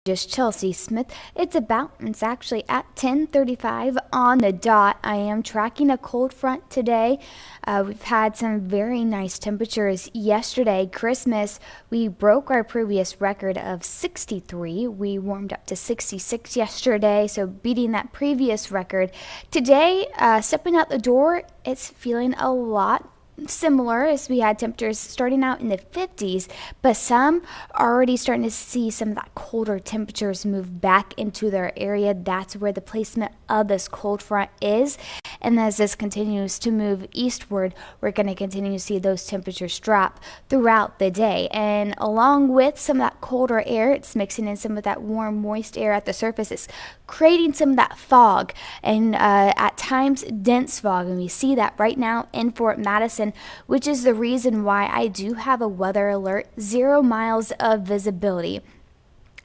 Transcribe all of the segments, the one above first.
Just Chelsea Smith. It's actually at 10:35 on the dot. I am tracking a cold front today. We've had some very nice temperatures yesterday. Christmas, we broke our previous record of 63. We warmed up to 66 yesterday, so beating that previous record. Today, stepping out the door, it's feeling a lot similar as we had temperatures starting out in the 50s, but some are already starting to see some of that colder temperatures move back into their area. That's where the placement of this cold front is. And as this continues to move eastward, we're going to continue to see those temperatures drop throughout the day. And along with some of that colder air, it's mixing in some of that warm, moist air at the surface. It's creating some of that fog and at times dense fog. And we see that right now in Fort Madison, which is the reason why I do have a weather alert, 0 miles of visibility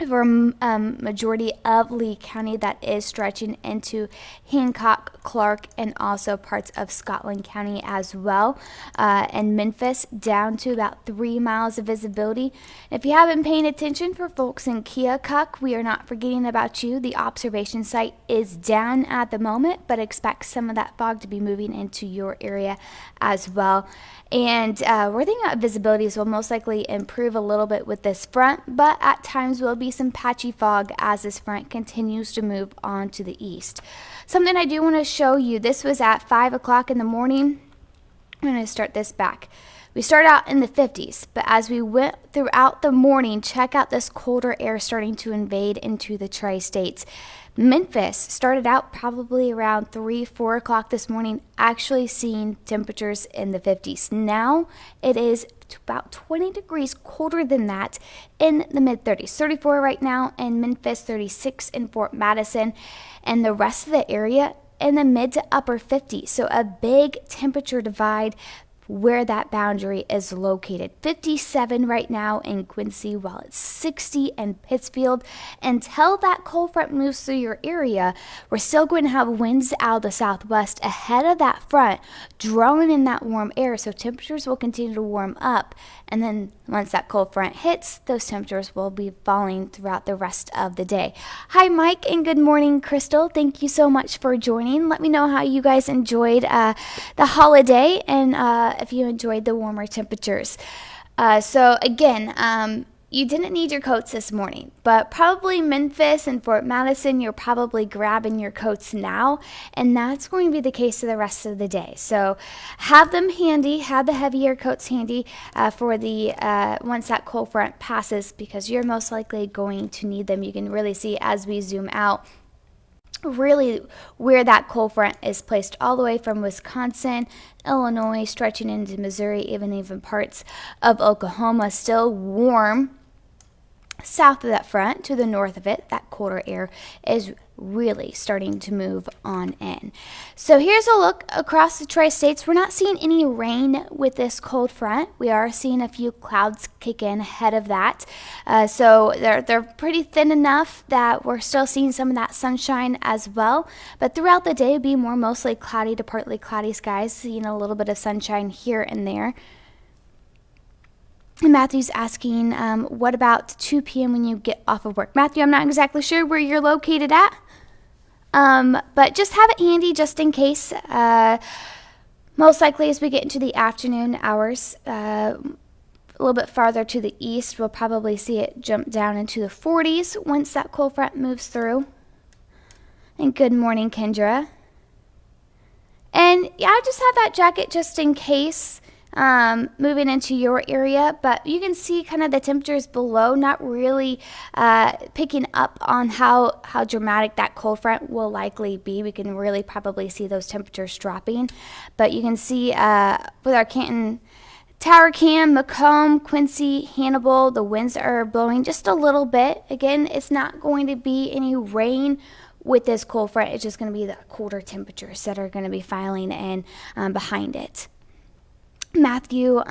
for majority of Lee County that is stretching into Hancock, Clark, and also parts of Scotland County as well, and Memphis down to about 3 miles of visibility. If you haven't paying attention, for folks in Keokuk, we are not forgetting about you. The observation site is down at the moment, but expect some of that fog to be moving into your area as well. And we're thinking about visibilities will most likely improve a little bit with this front, but at times will be some patchy fog as this front continues to move on to the east. Something I do want to show you, this was at 5 o'clock in the morning. I'm going to start this back. We started out in the 50s, but as we went throughout the morning, check out this colder air starting to invade into the tri-states. Memphis started out probably around 3, 4 o'clock this morning, actually seeing temperatures in the 50s. Now it is about 20 degrees colder than that in the mid-30s. 34 right now in Memphis, 36 in Fort Madison, and the rest of the area in the mid to upper 50s. So a big temperature divide where that boundary is located. 57 right now in Quincy, while it's 60 in Pittsfield. Until that cold front moves through your area, we're still going to have winds out of the southwest ahead of that front, drawing in that warm air, so temperatures will continue to warm up. And then once that cold front hits, those temperatures will be falling throughout the rest of the day. Hi, Mike, and good morning, Crystal. Thank you so much for joining. Let me know how you guys enjoyed the holiday and if you enjoyed the warmer temperatures. So again, you didn't need your coats this morning, but probably Memphis and Fort Madison, you're probably grabbing your coats now, and that's going to be the case for the rest of the day. So have them handy, have the heavier coats handy for the once that cold front passes, because you're most likely going to need them. You can really see as we zoom out really where that cold front is placed all the way from Wisconsin, Illinois, stretching into Missouri, even parts of Oklahoma. Still warm south of that front. To the north of it, that colder air is really starting to move on in. So here's a look across the tri-states. We're not seeing any rain with this cold front. We are seeing a few clouds kick in ahead of that. So they're pretty thin enough that we're still seeing some of that sunshine as well. But throughout the day, it'll be more mostly cloudy to partly cloudy skies, seeing a little bit of sunshine here and there. And Matthew's asking, what about 2 p.m. when you get off of work? Matthew, I'm not exactly sure where you're located at, but just have it handy just in case. Most likely as we get into the afternoon hours, a little bit farther to the east, we'll probably see it jump down into the 40s once that cold front moves through. And good morning, Kendra. And yeah, I just have that jacket just in case. Moving into your area, but you can see kind of the temperatures below not really picking up on how dramatic that cold front will likely be. We can really probably see those temperatures dropping, but you can see with our Canton Tower Cam, Macomb, Quincy, Hannibal, the winds are blowing just a little bit. Again, it's not going to be any rain with this cold front. It's just going to be the colder temperatures that are going to be filing in behind it. Matthew,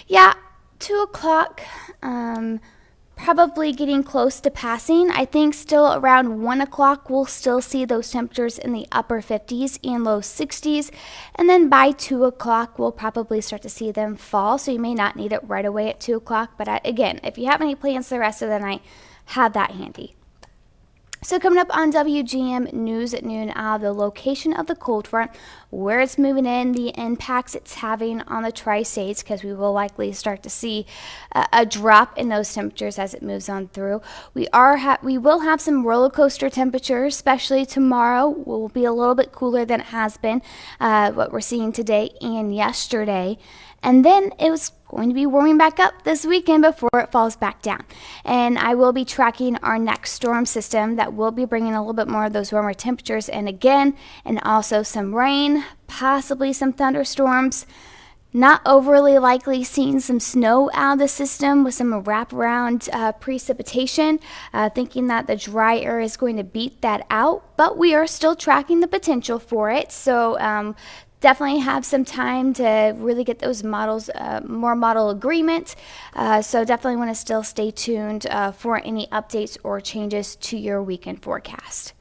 yeah, 2 o'clock, probably getting close to passing. I think still around 1 o'clock, we'll still see those temperatures in the upper 50s and low 60s. And then by 2 o'clock, we'll probably start to see them fall. So you may not need it right away at 2 o'clock. But again, if you have any plans the rest of the night, have that handy. So coming up on WGM News at noon, the location of the cold front, where it's moving in, the impacts it's having on the tri-states, because we will likely start to see a drop in those temperatures as it moves on through. We will have some roller coaster temperatures, especially tomorrow. Will be a little bit cooler than it has been, what we're seeing today and yesterday. And then it was going to be warming back up this weekend before it falls back down. And I will be tracking our next storm system that will be bringing a little bit more of those warmer temperatures in again, and also some rain, possibly some thunderstorms. Not overly likely seeing some snow out of the system with some wraparound precipitation, thinking that the dry air is going to beat that out, but we are still tracking the potential for it. So definitely have some time to really get those models, more model agreements. So definitely want to still stay tuned for any updates or changes to your weekend forecast.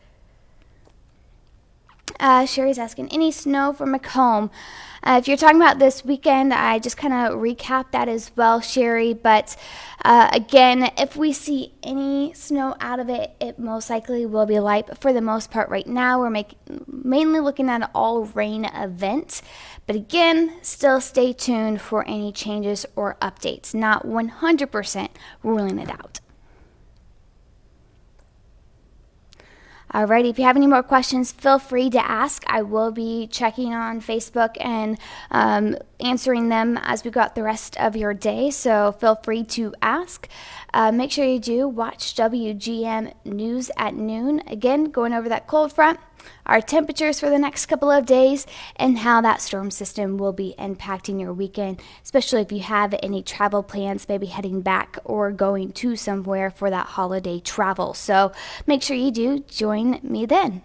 Sherry's asking, any snow for Macomb? If you're talking about this weekend, I just kind of recap that as well, Sherry. But again, if we see any snow out of it, it most likely will be light. But for the most part right now, we're mainly looking at an all-rain event. But again, still stay tuned for any changes or updates. Not 100% ruling it out. Alrighty, if you have any more questions, feel free to ask. I will be checking on Facebook and answering them as we go out the rest of your day, so feel free to ask. Make sure you do watch WGM News at noon. Again, going over that cold front, our temperatures for the next couple of days, and how that storm system will be impacting your weekend, especially if you have any travel plans, maybe heading back or going to somewhere for that holiday travel. So make sure you do join me then.